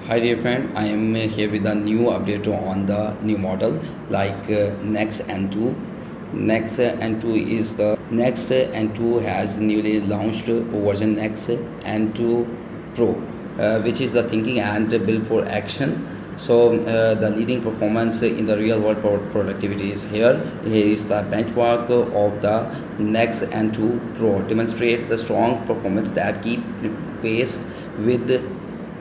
Hi dear friend, I am here with a new update on the new model like Nex-N2. Nex-N2 is the Nex-N2 has newly launched version Nex-N2 Pro, which is the thinking and built for action. So the leading performance in the real world productivity is here. Here is the benchmark of the Nex-N2 Pro. Demonstrate the strong performance that keep pace with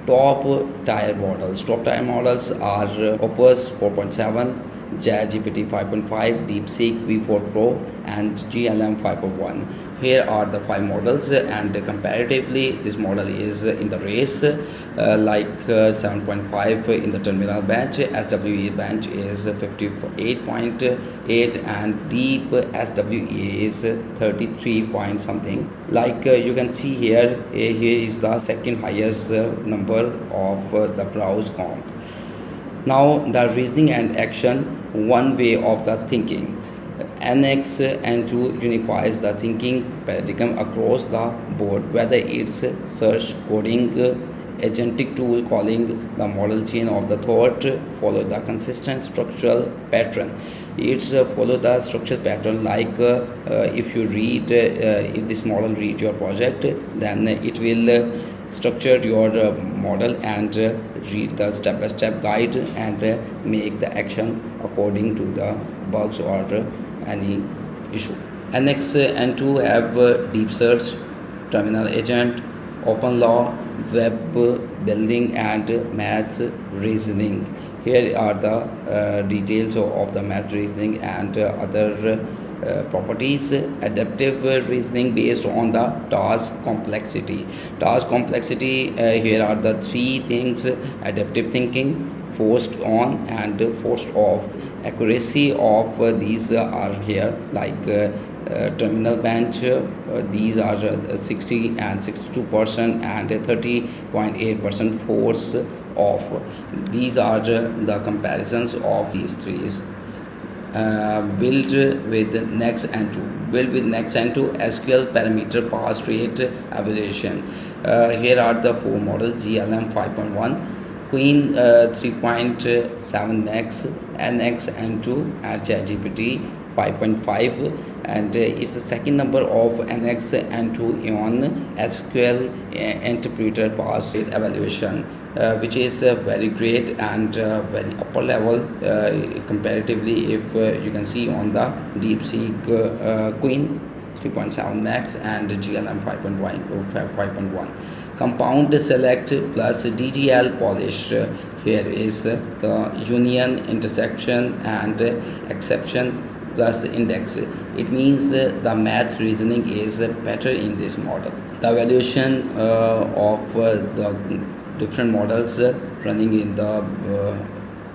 top tier models. Top tier models are Opus 4.7, GPT 5.5, DeepSeek V4 Pro, and GLM 5.1. Here are the five models, and comparatively, this model is in the race, like 7.5 in the terminal bench, SWE bench is 58.8, and deep SWE is 33 point something. Like you can see here, here is the second highest number of the browse comp. Now the reasoning and action, one way of the thinking. Nex-N2 unifies the thinking paradigm across the board, whether it's search, coding, agentic tool, calling the model chain of the thought, follow the consistent structural pattern. It's follow the structural pattern, like if you read, if this model read your project, then it will structure your model and read the step-by-step guide and make the action according to the bugs or any issue. Nex-N2 have deep search, terminal agent, open law, web building, and math reasoning. Here are the details of the math reasoning and other properties. Adaptive reasoning based on the task complexity. Here are the three things: adaptive thinking, forced on, and forced off. Accuracy of these are here, like terminal bench, these are 60 and 62% and 30.8% force off. These are the comparisons of these three. Build with Nex-N2. Build with Nex-N2 SQL parameter pass rate evaluation. Here are the four models: GLM 5.1, Queen 3.7 Max, Nex-N2, and GPT 5.5, and it's the second number of Nex-N2 on SQL interpreter pass rate evaluation, which is very great and very upper level comparatively. If you can see on the DeepSeek Queen 3.7 Max and GLM 5.1. Compound select plus DDL polish. Here is the union, intersection, and exception plus index. It means the math reasoning is better in this model. The evaluation of the different models running in the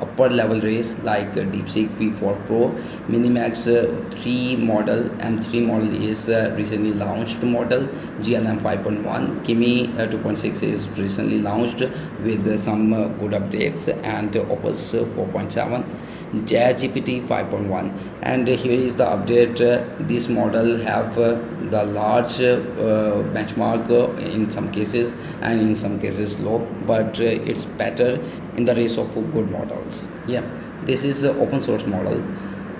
upper level race, like DeepSeek V4 Pro, Minimax 3 model, M3 model is recently launched model, GLM 5.1, Kimi 2.6 is recently launched with some good updates, and Opus 4.7, GPT 5.1. And here is the update. This model have the large benchmark in some cases, and in some cases low, but it's better in the race of good models. Yeah, this is the open source model,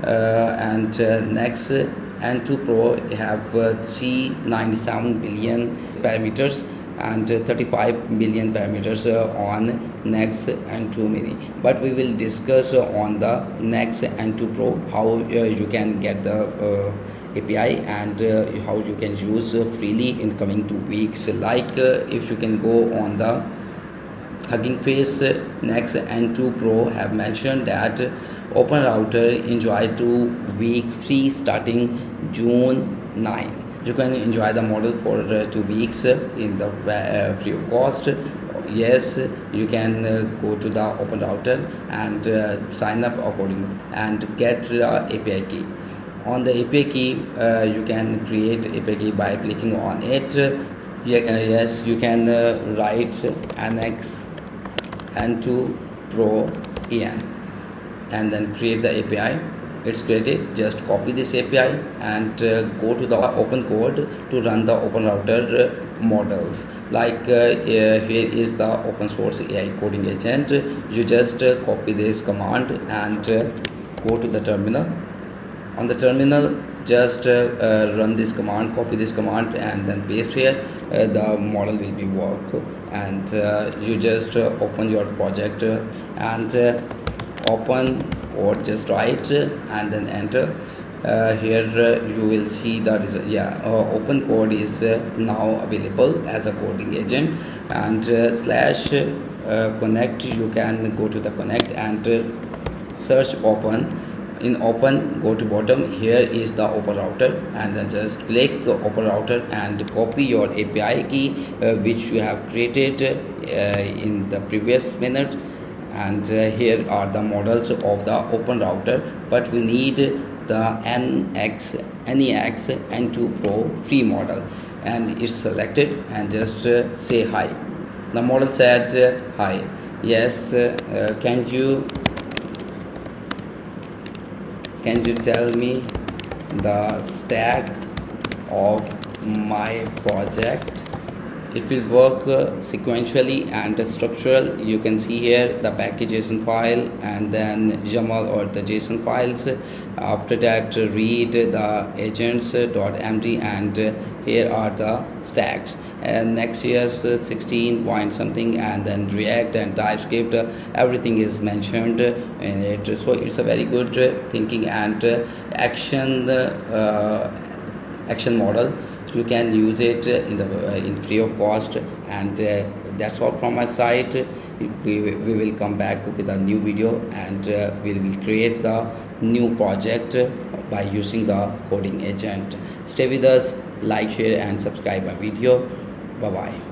and Nex-N2 Pro have 397 billion parameters and 35 million parameters on Nex-N2 Mini. But we will discuss on the Nex-N2 Pro how you can get the API and how you can use freely in coming 2 weeks. Like if you can go on the Hugging Face, Nex-N2 Pro have mentioned that Open Router enjoy 2 week free starting June 9. You can enjoy the model for 2 weeks in the free of cost. Yes, you can go to the Open Router and sign up accordingly and get the API key. On the API key, you can create API key by clicking on it. Yes, you can write Nex-N2 Pro EN and then create the API. it's created. Just copy this API and go to the open code to run the open router models. Like here is the open source AI coding agent. You just copy this command and go to the terminal. On the terminal, just run this command, copy this command and then paste here. The model will be work, and you just open your project and open code, just write and then enter. Here you will see that is open code is now available as a coding agent, and slash connect, you can go to the connect and search open. In open, go to bottom, here is the open router, and then just click open router and copy your API key which you have created in the previous minute. And here are the models of the open router, but we need the Nex-N2 Pro free model, and it's selected, and just say hi. The model said hi. Yes, can you tell me the stack of my project? It will work sequentially and structural. You can see here the package JSON file and then YAML or the JSON files. After that, read the agents.md, and here are the stacks. And Next.js 16 point something, and then React and TypeScript, everything is mentioned in it. So it's a very good thinking and action model. You can use it in free of cost, and that's all from my side. We will come back with a new video, and we will create the new project by using the coding agent. Stay with us, like, share and subscribe my video. Bye bye.